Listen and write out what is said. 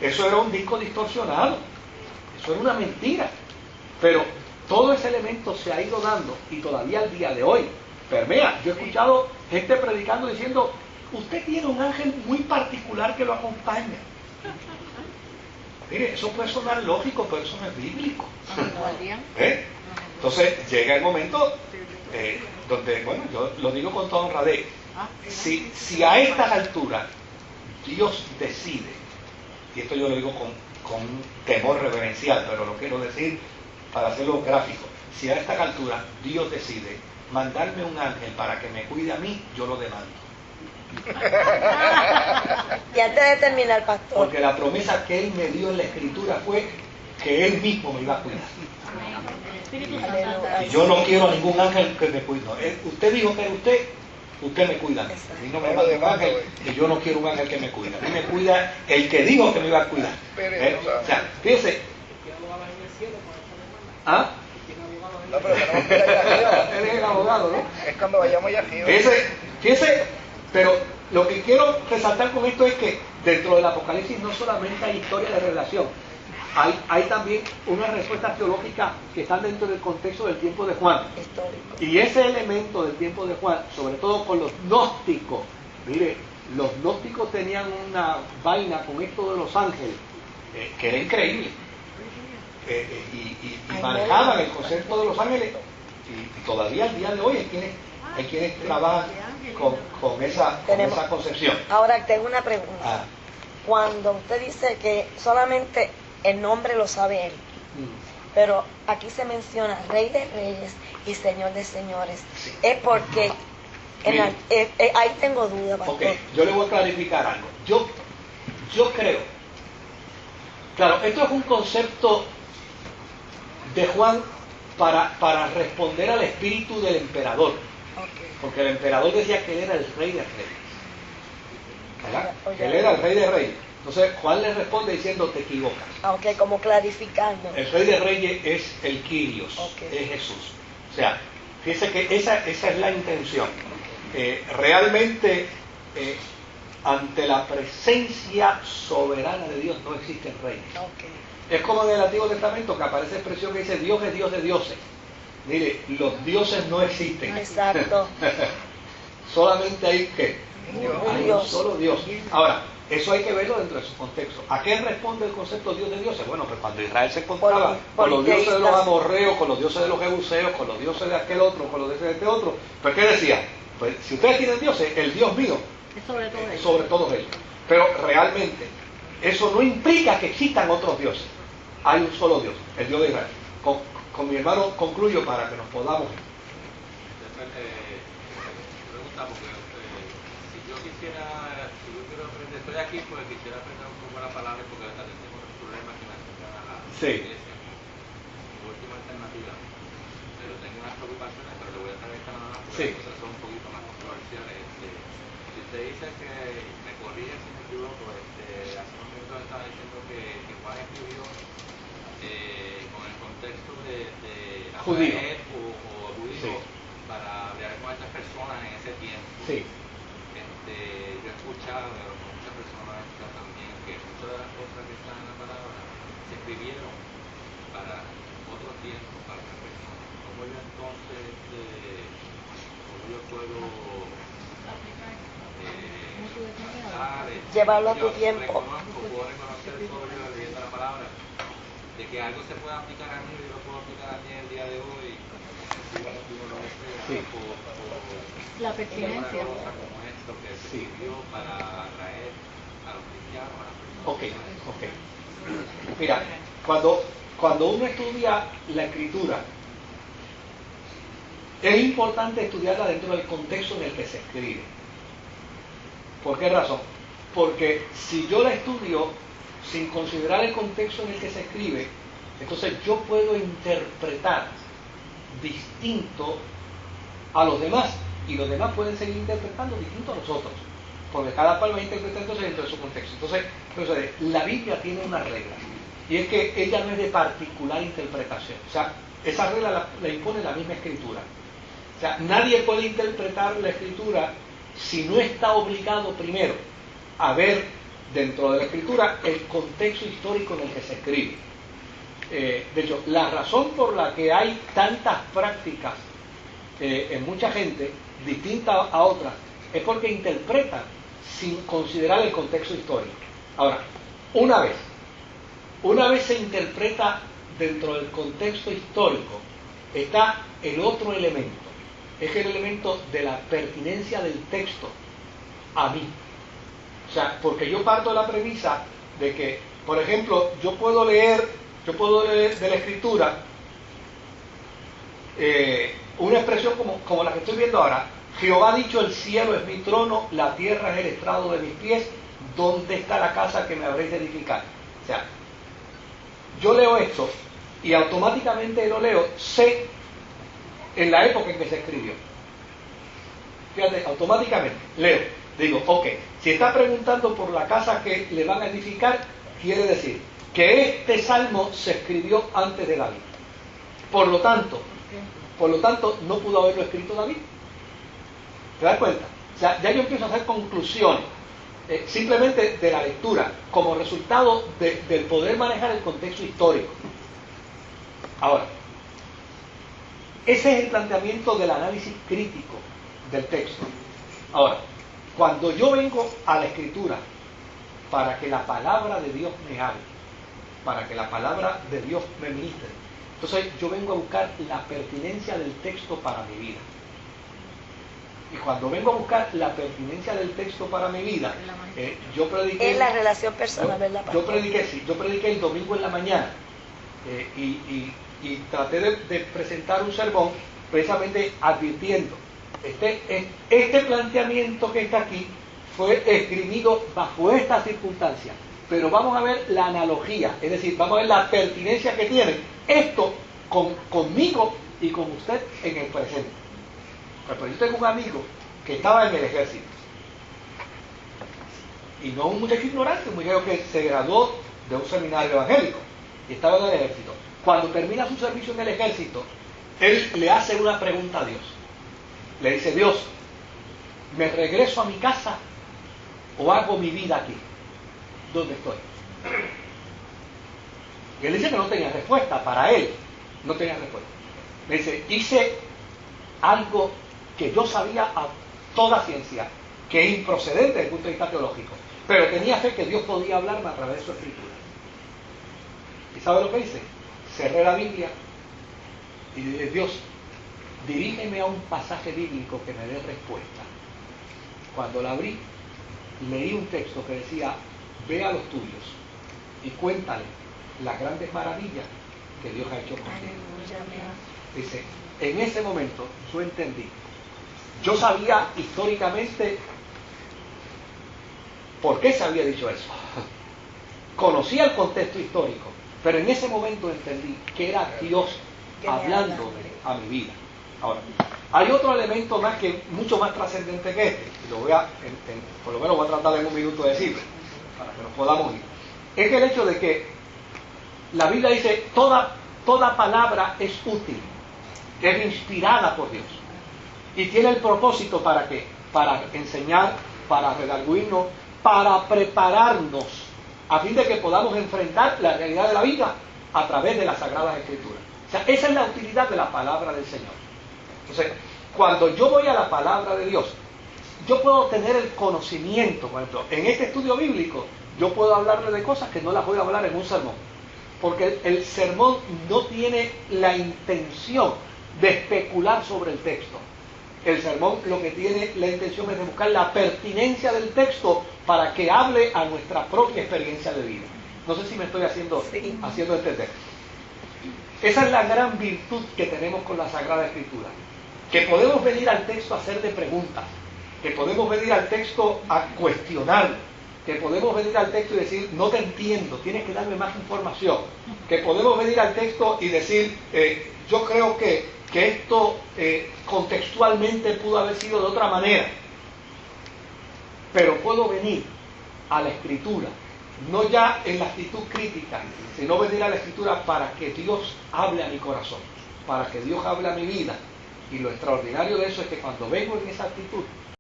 eso era un disco distorsionado, eso era una mentira. Pero todo ese elemento se ha ido dando y todavía al día de hoy permea. Yo he escuchado gente predicando diciendo, usted tiene un ángel muy particular que lo acompaña. Mire, eso puede sonar lógico, pero eso no es bíblico. Entonces llega el momento donde, bueno, yo lo digo con toda honradez, si a estas alturas Dios decide, y esto yo lo digo con temor reverencial, pero lo quiero decir para hacerlo gráfico, si a estas alturas Dios decide mandarme un ángel para que me cuide a mí, yo lo demando. Y antes de terminar, pastor, porque la promesa que Él me dio en la Escritura fue que Él mismo me iba a cuidar. Y yo no quiero a ningún ángel que me cuide. No, usted dijo que usted me cuida. A mí no me manda un ángel, que yo no quiero un ángel que me cuide. A mí me cuida el que dijo que me iba a cuidar. O sea, fíjese. ¿Ah? No, pero tenemos que ir allá arriba. Él es el abogado, ¿no? Es cuando vayamos allá arriba. Fíjese, pero lo que quiero resaltar con esto es que dentro del Apocalipsis no solamente hay historia de relación, hay también unas respuestas teológicas que están dentro del contexto del tiempo de Juan. histórico. Y ese elemento del tiempo de Juan, sobre todo con los gnósticos, mire, los gnósticos tenían una vaina con esto de los ángeles, que era increíble. Y manejaban el concepto de los ángeles, y todavía al día de hoy hay quienes trabajan con esa concepción. Ahora tengo una pregunta. Cuando usted dice que solamente el nombre lo sabe él, pero aquí se menciona Rey de Reyes y Señor de Señores, Sí. es porque ahí tengo duda, pastor. Okay, yo le voy a clarificar algo. Yo creo, claro, esto es un concepto de Juan para responder al espíritu del emperador, porque el emperador decía que él era el Rey de Reyes, ¿verdad? Que él era el Rey de Reyes. Entonces Juan le responde diciendo, te equivocas. Aunque como clarificando. El Rey de Reyes es el Kyrios, es Jesús. O sea, fíjese que esa es la intención. Realmente, ante la presencia soberana de Dios no existen reyes. Es como en el Antiguo Testamento que aparece la expresión que dice, Dios es Dios de dioses. Mire, los dioses no existen. Exacto. Solamente hay que hay un Dios. solo Dios. Ahora, eso hay que verlo dentro de su contexto. ¿A qué responde el concepto Dios de dioses? Bueno, pues cuando Israel se encontraba con los dioses de los amorreos, con los dioses de los jebuseos, con los dioses de aquel otro, con los dioses de este otro, pues ¿qué decía? Pues si ustedes tienen dioses, el Dios mío es sobre todos ellos. Pero realmente, eso no implica que existan otros dioses. Hay un solo Dios, el Dios de Israel. Con mi hermano concluyo para que nos podamos. Pregunta, porque si yo quiero aprender, estoy aquí porque quisiera aprender un poco la palabra, porque también tengo unos problemas que me acercan a la iglesia. Mi última alternativa, pero tengo unas preocupaciones, pero le voy a traer esta nada más porque las cosas son un poquito más controversiales. Si usted dice que, me corrige si me equivoco, hace unos minutos estaba diciendo que Juan escribió con el contexto de judío o judío para hablar con estas personas en ese tiempo. Sí. Yo he escuchado de muchas personas también que muchas de las cosas que están en la palabra se escribieron para otro tiempo, para otras personas. ¿Cómo yo entonces, cómo yo puedo llevarlo a tu tiempo? Puedo reconocer todo yo leyendo la palabra, de que algo se puede aplicar a mí y yo lo puedo aplicar a mí el día de hoy, la pertinencia como esto que se sirvió para atraer a los cristianos, a las personas. Ok. Mira, cuando uno estudia la Escritura, es importante estudiarla dentro del contexto en el que se escribe. ¿Por qué razón? Porque si yo la estudio sin considerar el contexto en el que se escribe, entonces yo puedo interpretar distinto a los demás, y los demás pueden seguir interpretando distinto a nosotros, porque cada cual va a interpretar entonces dentro de su contexto. Entonces, la Biblia tiene una regla, y es que ella no es de particular interpretación. O sea, esa regla la impone la misma Escritura. O sea, nadie puede interpretar la Escritura si no está obligado primero a ver dentro de la escritura el contexto histórico en el que se escribe. De hecho, la razón por la que hay tantas prácticas en mucha gente, distintas a otras, es porque interpretan sin considerar el contexto histórico. Ahora, una vez se interpreta dentro del contexto histórico, está el otro elemento, es el elemento de la pertinencia del texto a mí. O sea, porque yo parto de la premisa de que, por ejemplo, yo puedo leer de la escritura una expresión como la que estoy viendo ahora: Jehová ha dicho, el cielo es mi trono, la tierra es el estrado de mis pies, ¿dónde está la casa que me habréis de edificar? O sea, yo leo esto y automáticamente lo leo, sé en la época en que se escribió. Fíjate, automáticamente leo, digo, ok, si está preguntando por la casa que le van a edificar, quiere decir que este salmo se escribió antes de David. Por lo tanto, no pudo haberlo escrito David. ¿Te das cuenta? O sea, ya yo empiezo a hacer conclusiones simplemente de la lectura, como resultado del poder manejar el contexto histórico. Ahora, ese es el planteamiento del análisis crítico del texto. Ahora, cuando yo vengo a la escritura para que la palabra de Dios me hable, para que la palabra de Dios me ministre, entonces yo vengo a buscar la pertinencia del texto para mi vida. Y cuando vengo a buscar la pertinencia del texto para mi vida, yo prediqué... Es la relación personal, ¿verdad? Yo prediqué el domingo en la mañana y traté de presentar un sermón precisamente advirtiendo. Este planteamiento que está aquí fue esgrimido bajo esta circunstancia, pero vamos a ver la analogía, es decir, vamos a ver la pertinencia que tiene esto conmigo y con usted en el presente. Pues yo tengo un amigo que estaba en el ejército, y no un muchacho ignorante, un muchacho que se graduó de un seminario evangélico y estaba en el ejército. Cuando termina su servicio en el ejército, él le hace una pregunta a Dios. Le dice: Dios, ¿me regreso a mi casa o hago mi vida aquí? ¿Dónde estoy? Y él dice que no tenía respuesta. Para él no tenía respuesta. Le dice: hice algo que yo sabía a toda ciencia que es improcedente desde el punto de vista teológico, pero tenía fe que Dios podía hablarme a través de su escritura. ¿Y sabe lo que dice? Cerré la Biblia y dije: Dios, dirígeme a un pasaje bíblico que me dé respuesta. Cuando la abrí, leí un texto que decía: ve a los tuyos y cuéntale las grandes maravillas que Dios ha hecho contigo. Dice, en ese momento yo entendí. Yo sabía históricamente por qué se había dicho eso. Conocía el contexto histórico, pero en ese momento entendí que era Dios hablándome a mi vida. Ahora, hay otro elemento más que mucho más trascendente que este, y lo voy a, por lo menos voy a tratar en un minuto de decirlo, para que nos podamos ir. Es el hecho de que la Biblia dice, toda palabra es útil, es inspirada por Dios, y tiene el propósito ¿para qué? Para enseñar, para redarguirnos, para prepararnos, a fin de que podamos enfrentar la realidad de la vida a través de las Sagradas Escrituras. O sea, esa es la utilidad de la palabra del Señor. Entonces, cuando yo voy a la palabra de Dios, yo puedo tener el conocimiento. Por ejemplo, en este estudio bíblico, yo puedo hablarle de cosas que no las voy a hablar en un sermón, porque el sermón no tiene la intención de especular sobre el texto. El sermón lo que tiene la intención es de buscar la pertinencia del texto para que hable a nuestra propia experiencia de vida. No sé si me estoy haciendo entender. Esa es la gran virtud que tenemos con la Sagrada Escritura, que podemos venir al texto a hacerle preguntas, que podemos venir al texto a cuestionarlo, que podemos venir al texto y decir, no te entiendo, tienes que darme más información, que podemos venir al texto y decir, yo creo que esto contextualmente pudo haber sido de otra manera, pero puedo venir a la Escritura, no ya en la actitud crítica, sino venir a la Escritura para que Dios hable a mi corazón, para que Dios hable a mi vida. Y lo extraordinario de eso es que cuando vengo en esa actitud,